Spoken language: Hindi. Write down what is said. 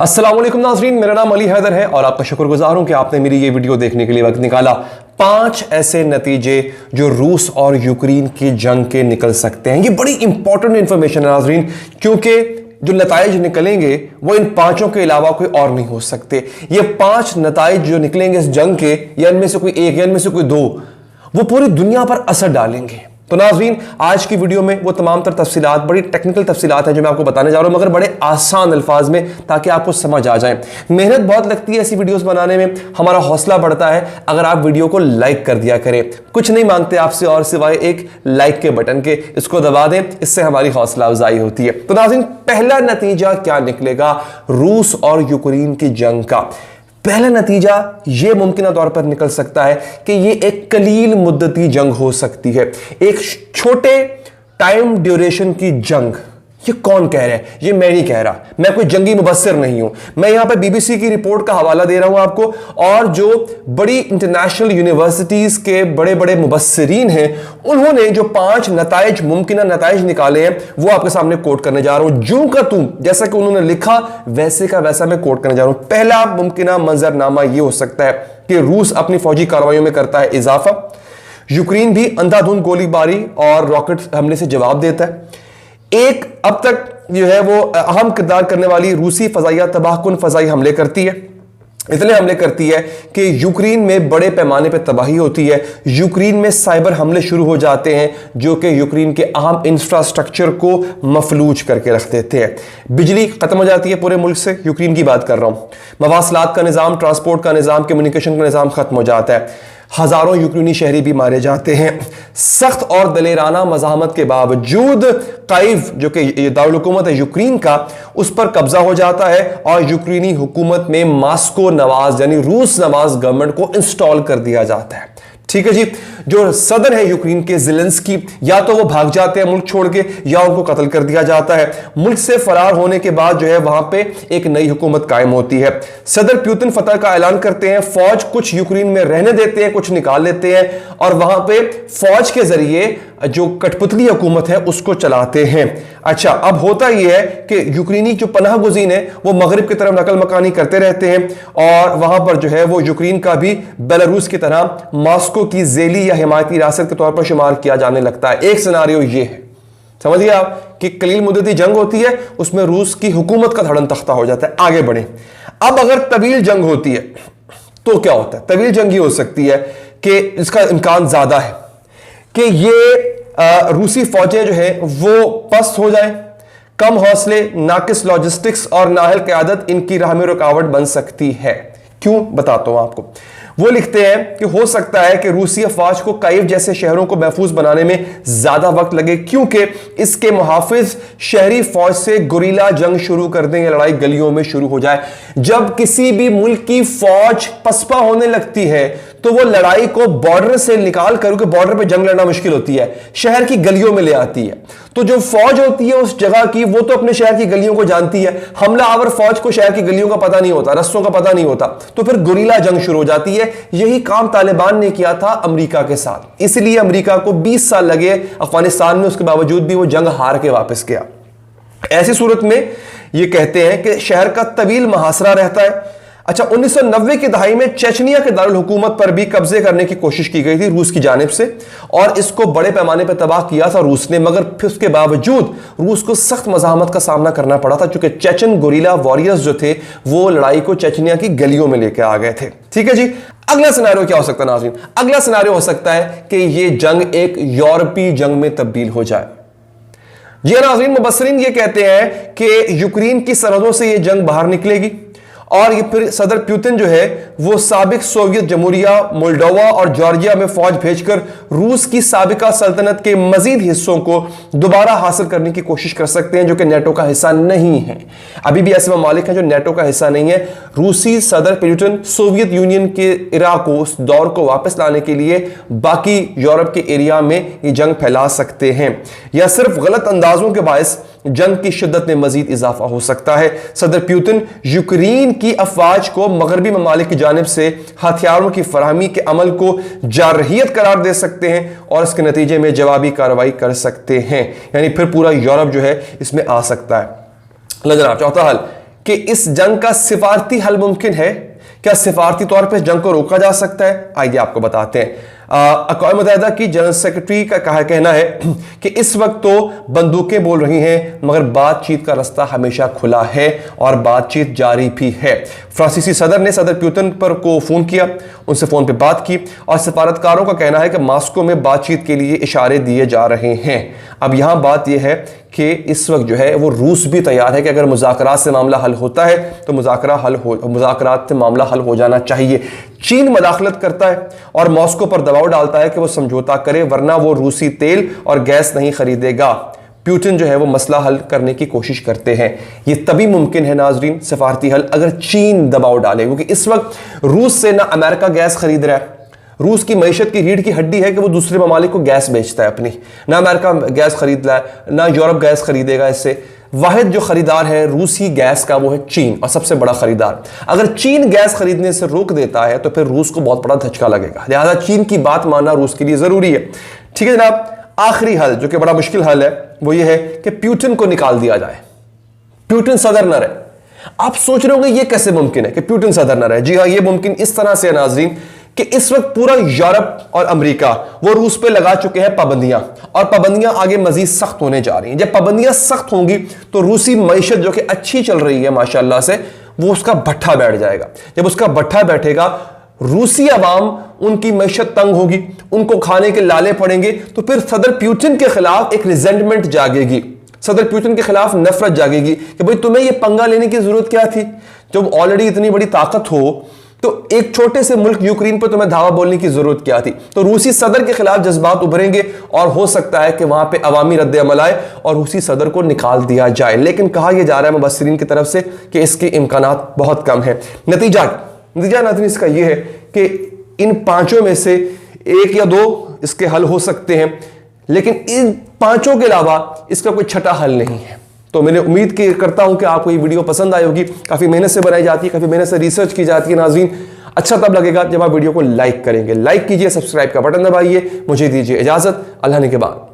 अस्सलाम वालेकुम नाज़रीन, मेरा नाम अली हैदर है और आपका शुक्रगुजार हूं कि आपने मेरी ये वीडियो देखने के लिए वक्त निकाला। 5 ऐसे नतीजे जो रूस और यूक्रेन की जंग के निकल सकते हैं। ये बड़ी इंपॉर्टेंट इंफॉर्मेशन है नाज़रीन, क्योंकि जो नताइज निकलेंगे वो इन 5 के अलावा कोई और नहीं हो सकते। ये 5 नताइज जो निकलेंगे इस जंग के, या इनमें से कोई एक या इनमें से कोई 2, वो पूरी दुनिया पर असर डालेंगे। तो नाज़रीन, आज की वीडियो में वो तमाम तर तफसीलात, बड़ी टेक्निकल तफसीलात हैं जो मैं आपको बताने जा रहा हूं, मगर बड़े आसान अल्फाज में, ताकि आपको समझ आ जाए। मेहनत बहुत लगती है ऐसी वीडियोस बनाने में, हमारा हौसला बढ़ता है अगर आप वीडियो को लाइक कर दिया करें। कुछ नहीं मांगते आपसे और सिवाय एक लाइक के बटन के, इसको दबा दें, इससे हमारी हौसला अफजाई होती है। तो नाज़रीन, पहला नतीजा क्या निकलेगा रूस और यूक्रेन की जंग का? पहला नतीजा यह मुमकिन तौर पर निकल सकता है कि यह एक कलील मुद्दती जंग हो सकती है, एक छोटे टाइम ड्यूरेशन की जंग। ये कौन कह रहा है? ये मैं नहीं कह रहा, मैं कोई जंगी मुबस्सिर नहीं हूं। मैं यहां पर बीबीसी की रिपोर्ट का हवाला दे रहा हूं आपको, और जो बड़ी इंटरनेशनल यूनिवर्सिटीज के बड़े बड़े मुबस्सिरीन हैं, उन्होंने जो 5 नताइज, मुमकिन नताइज निकाले हैं, वो आपके सामने कोट करने जा रहा हूं। जूं का तुम, जैसा कि उन्होंने लिखा वैसे का वैसा मैं कोट करने जा रहा हूं। पहला मुमकिन मंजरनामा यह हो सकता है कि रूस अपनी फौजी कार्रवाइयों में करता है इजाफा, यूक्रेन भी अंधाधुंध गोलीबारी और रॉकेट हमले से जवाब देता है। एक अब तक जो है वो अहम किरदार करने वाली रूसी फजाइया तबाहकुन फजाई हमले करती है, इतने हमले करती है कि यूक्रेन में बड़े पैमाने पर तबाही होती है। यूक्रेन में साइबर हमले शुरू हो जाते हैं जो कि यूक्रेन के अहम इंफ्रास्ट्रक्चर को मफलूज करके रख देते हैं। बिजली खत्म हो जाती है पूरे मुल्क से, यूक्रेन की बात कर रहा हूं। मवासलात का निज़ाम, ट्रांसपोर्ट का निज़ाम, कम्युनिकेशन का निज़ाम खत्म हो जाता है। हजारों यूक्रेनी शहरी भी मारे जाते हैं। सख्त और दलेराना मज़ाहमत के बावजूद काइव, जो कि दारुल हुकूमत है यूक्रेन का, उस पर कब्जा हो जाता है और यूक्रेनी हुकूमत में मास्को नवाज यानी रूस नवाज गवर्नमेंट को इंस्टॉल कर दिया जाता है। ठीक है जी। जो सदर है यूक्रेन के ज़ेलेंस्की, या तो वो भाग जाते हैं मुल्क छोड़ के, या उनको कत्ल कर दिया जाता है। मुल्क से फरार होने के बाद जो है वहां पे एक नई हुकूमत कायम होती है। सदर पुतिन फतह का ऐलान करते हैं, फौज कुछ यूक्रेन में रहने देते हैं, कुछ निकाल लेते हैं, और वहां पे फौज के जरिए जो कठपुतली हुकूमत है उसको चलाते हैं। अच्छा, अब होता यह है कि यूक्रेनी जो पनाह गुज़ीन है वो मगरिब की तरफ नकल मकानी करते रहते हैं, और वहां पर जो है वो यूक्रेन का भी बेलारूस की तरह मॉस्को की जेली या हिमायती रियासत के तौर पर शुमार किया जाने लगता है। एक सिनारियो ये है, समझिए आप, कि कलील मुद्दती जंग होती है, उसमें रूस की हुकूमत का धड़न तख्ता हो जाता है। आगे बढ़े। अब अगर तवील जंग होती है तो क्या होता है? तवील जंग ये हो सकती है कि इसका इम्कान ज्यादा है कि ये रूसी फौजें जो है वो पस्त हो जाए, कम हौसले, नाकिस लॉजिस्टिक्स और नाहल क़यादत इनकी राह में रुकावट बन सकती है। क्यों, बताता हूं आपको। वो लिखते हैं कि हो सकता है कि रूसी अफवाज को काइव जैसे शहरों को महफूज बनाने में ज्यादा वक्त लगे, क्योंकि इसके मुहाफिज शहरी फौज से गुरीला जंग शुरू कर दें या लड़ाई गलियों में शुरू हो जाए। जब किसी भी मुल्क की फौज पसपा होने लगती है तो वो लड़ाई को बॉर्डर से निकाल कर, क्योंकि बॉर्डर पे जंग लड़ना मुश्किल होती है, शहर की गलियों में ले आती है। तो जो फौज होती है उस जगह की, वो तो अपने शहर की गलियों को जानती है, हमला आवर फौज को शहर की गलियों का पता नहीं होता, रस्तों का पता नहीं होता, तो फिर गुरीला जंग शुरू हो जाती है। यही काम तालिबान ने किया था अमेरिका के साथ, इसलिए अमेरिका को 20 साल लगे अफगानिस्तान में, उसके बावजूद भी वो जंग हार के वापस गया। ऐसी सूरत में ये कहते हैं कि शहर का तवील मुहासरा रहता है। अच्छा, 1990 की दहाई में चेचनिया के दारुल हुकूमत पर भी कब्जे करने की कोशिश की गई थी रूस की जानिब से, और इसको बड़े पैमाने पर तबाह किया था रूस ने, मगर फिर उसके बावजूद रूस को सख्त मज़ाहमत का सामना करना पड़ा था, क्योंकि चेचन गोरिल्ला वॉरियर्स जो थे वो लड़ाई को चेचनिया की गलियों में लेकर आ गए थे। ठीक है जी। अगला सिनारियो क्या हो सकता है नाज़रीन? अगला सिनारियो हो सकता है कि यह जंग एक यूरोपीय जंग में तब्दील हो जाए। जी नाज़रीन, मुबस्सिरीन ये कहते हैं कि यूक्रेन की सरहदों से यह जंग बाहर निकलेगी, और ये फिर सदर पुतिन जो है वो साबिक सोवियत जमहूरिया मोल्डोवा और जॉर्जिया में फौज भेजकर रूस की साबिका सल्तनत के मजीद हिस्सों को दोबारा हासिल करने की कोशिश कर सकते हैं, जो कि नेटो का हिस्सा नहीं है। अभी भी ऐसे ममालिक हैं जो नेटो का हिस्सा नहीं है। रूसी सदर पुतिन सोवियत यूनियन के इराक को, उस दौर को वापस लाने के लिए बाकी यूरोप के एरिया में ये जंग फैला सकते हैं, या सिर्फ गलत अंदाजों के बायस जंग की शिद्दत में मजीद इजाफा हो सकता है। सदर पुतिन यूक्रेन की अफवाज को मगरबी ममालिक की जानिब से हथियारों की फराहमी के अमल को जारहियत करार दे सकते हैं, और इसके नतीजे में जवाबी कार्रवाई कर सकते हैं, यानी फिर पूरा यूरोप जो है इसमें आ सकता है। चौथा हल कि इस जंग का सिफारती हल मुमकिन है? क्या सिफारती तौर पर जंग को रोका जा सकता है? आइए आपको बताते हैं। अक़वाम मुत्तहिदा की जनरल सेक्रेटरी का कहना है कि इस वक्त तो बंदूकें बोल रही हैं, मगर बातचीत का रास्ता हमेशा खुला है और बातचीत जारी भी है। फ्रांसीसी सदर ने सदर पुतिन पर को फ़ोन किया, उनसे फ़ोन पे बात की और सफारतकारों का कहना है कि मास्को में बातचीत के लिए इशारे दिए जा रहे हैं। अब यहाँ बात यह है कि इस वक्त जो है वो रूस भी तैयार है कि अगर मुज़ाकरात से मामला हल होता है तो मुज़ाकरात से मामला हल हो जाना चाहिए। चीन मदाखलत करता है और मॉस्को पर दबाव डालता है कि वो समझौता करे, वरना वो रूसी तेल और गैस नहीं खरीदेगा। पुतिन जो है वो मसला हल करने की कोशिश करते हैं। ये तभी मुमकिन है नाजरीन, सफारती हल, अगर चीन दबाव डाले, क्योंकि इस वक्त रूस से ना अमेरिका गैस खरीद रहा है। रूस की मईशत की रीढ़ की हड्डी है कि वो दूसरे ममालिक को गैस बेचता है अपनी। ना अमेरिका गैस खरीद रहा है, ना यूरोप गैस खरीदेगा इससे। वाहिद जो खरीदार है रूसी गैस का वो है चीन, और सबसे बड़ा खरीदार। अगर चीन गैस खरीदने से रोक देता है तो फिर रूस को बहुत बड़ा धचका लगेगा। लिहाजा चीन की बात मानना रूस के लिए जरूरी है। ठीक है जनाब, आखिरी हल जो कि बड़ा मुश्किल हल है वो ये है कि पुतिन को निकाल दिया जाए, पुतिन सदर न रहे। आप सोच रहे होंगे ये कैसे मुमकिन है कि पुतिन सदर न रहे? जी हाँ, ये मुमकिन इस तरह से है नाजरीन कि इस वक्त पूरा यूरोप और अमेरिका वो रूस पे लगा चुके हैं पाबंदियां, और पाबंदियां आगे मजीद सख्त होने जा रही हैं। जब पाबंदियां सख्त होंगी तो रूसी मईशत जो कि अच्छी चल रही है माशाल्लाह से, वो उसका भट्ठा बैठ जाएगा। जब उसका भट्ठा बैठेगा, रूसी अवाम उनकी मईशत तंग होगी, उनको खाने के लाले पड़ेंगे, तो फिर सदर पुतिन के खिलाफ एक रिजेंटमेंट जागेगी, सदर पुतिन के खिलाफ नफरत जागेगी कि भाई तुम्हें यह पंगा लेने की जरूरत क्या थी? जब ऑलरेडी इतनी बड़ी ताकत हो तो एक छोटे से मुल्क यूक्रेन पर तुम्हें धावा बोलने की जरूरत क्या थी? तो रूसी सदर के खिलाफ जज्बात उभरेंगे और हो सकता है कि वहां पे अवामी रद्द अमल आए और रूसी सदर को निकाल दिया जाए। लेकिन कहा यह जा रहा है मुबस्सिरीन की तरफ से कि इसके इम्कानात बहुत कम है। नतीजा नाज़रीन इसका यह है कि इन पांचों में से एक या दो इसके हल हो सकते हैं, लेकिन इन पांचों के अलावा इसका कोई छठा हल नहीं है। तो मैंने उम्मीद करता हूं कि आपको ये वीडियो पसंद आई होगी। काफ़ी मेहनत से बनाई जाती है, काफ़ी मेहनत से रिसर्च की जाती है नाज़रीन। अच्छा तब लगेगा जब आप वीडियो को लाइक करेंगे। लाइक कीजिए, सब्सक्राइब का बटन दबाइए। मुझे दीजिए इजाज़त, अल्लाह ने के बाद।